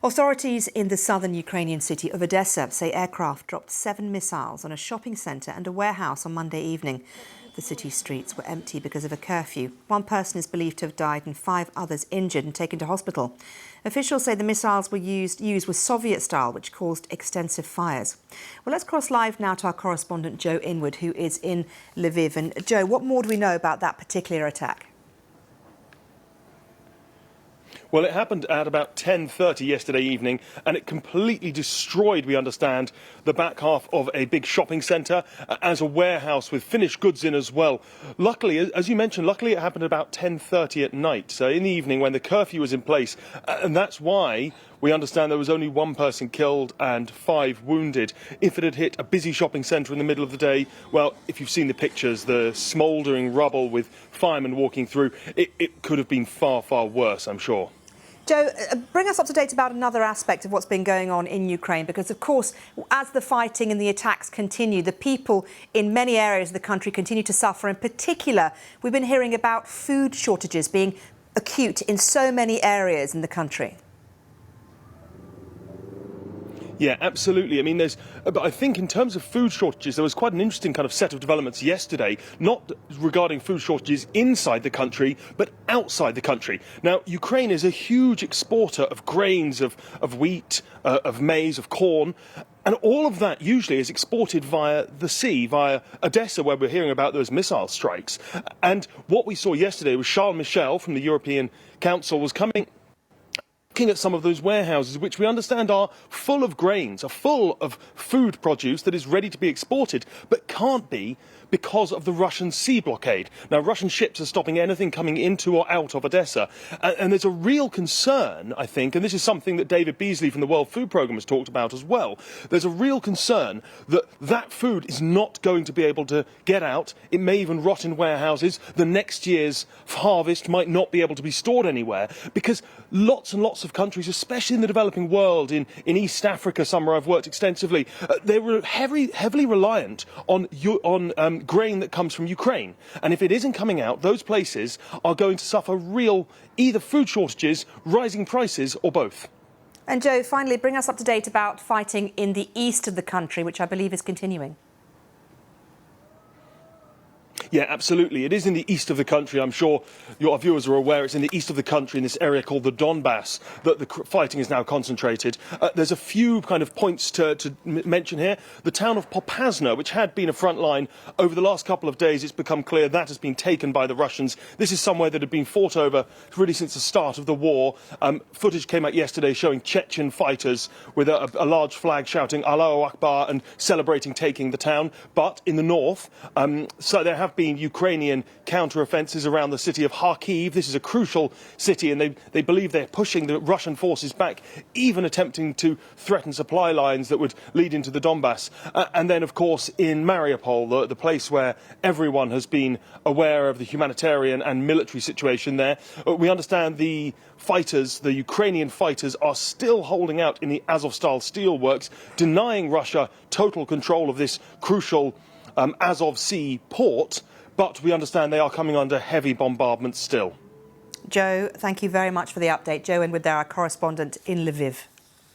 Authorities in the southern Ukrainian city of Odesa say aircraft dropped 7 missiles on a shopping centre and a warehouse on Monday evening. The city's streets were empty because of a curfew. One person is believed to have died and 5 others injured and taken to hospital. Officials say the missiles were used with Soviet style, which caused extensive fires. Well, let's cross live now to our correspondent Joe Inwood, who is in Lviv. And Joe, what more do we know about that particular attack? Well, it happened at about 10:30 yesterday evening, and it completely destroyed, we understand, the back half of a big shopping centre, as a warehouse with finished goods in as well. Luckily, as you mentioned, it happened about 10:30 at night, so in the evening when the curfew was in place, and that's why we understand there was only 1 person killed and 5 wounded. If it had hit a busy shopping centre in the middle of the day, well, if you've seen the pictures, the smouldering rubble with firemen walking through, it could have been far, far worse, I'm sure. Joe, bring us up to date about another aspect of what's been going on in Ukraine, because, of course, as the fighting and the attacks continue, the people in many areas of the country continue to suffer. In particular, we've been hearing about food shortages being acute in so many areas in the country. Yeah, absolutely. I mean, but I think in terms of food shortages, there was quite an interesting kind of set of developments yesterday, not regarding food shortages inside the country, but outside the country. Now, Ukraine is a huge exporter of grains, of wheat, of maize, of corn. And all of that usually is exported via the sea, via Odesa, where we're hearing about those missile strikes. And what we saw yesterday was Charles Michel from the European Council was looking at some of those warehouses, which we understand are full of grains, are full of food produce that is ready to be exported, but can't be because of the Russian sea blockade. Now, Russian ships are stopping anything coming into or out of Odessa. And there's a real concern, I think, and this is something that David Beasley from the World Food Programme has talked about as well. There's a real concern that that food is not going to be able to get out. It may even rot in warehouses. The next year's harvest might not be able to be stored anywhere, because lots and lots of countries, especially in the developing world, in East Africa, somewhere I've worked extensively, they were heavily reliant on grain that comes from Ukraine. And if it isn't coming out, those places are going to suffer real either food shortages, rising prices, or both. And Joe, finally, bring us up to date about fighting in the east of the country, which I believe is continuing. Yeah, absolutely. It is in the east of the country. I'm sure your viewers are aware it's in the east of the country, in this area called the Donbass, that the fighting is now concentrated. There's a few kind of points to mention here. The town of Popasna, which had been a front line, over the last couple of days it's become clear that has been taken by the Russians. This is somewhere that had been fought over really since the start of the war. Footage came out yesterday showing Chechen fighters with a large flag shouting Allahu Akbar and celebrating taking the town. But in the north, so there have been Ukrainian counter-offences around the city of Kharkiv. This is a crucial city, and they believe they're pushing the Russian forces back, even attempting to threaten supply lines that would lead into the Donbass. And then, of course, in Mariupol, the place where everyone has been aware of the humanitarian and military situation there, we understand the fighters, the Ukrainian fighters, are still holding out in the Azovstal steelworks, denying Russia total control of this crucial Azov Sea port, but we understand they are coming under heavy bombardment still. Joe, thank you very much for the update. Joe Inwood there, our correspondent in Lviv.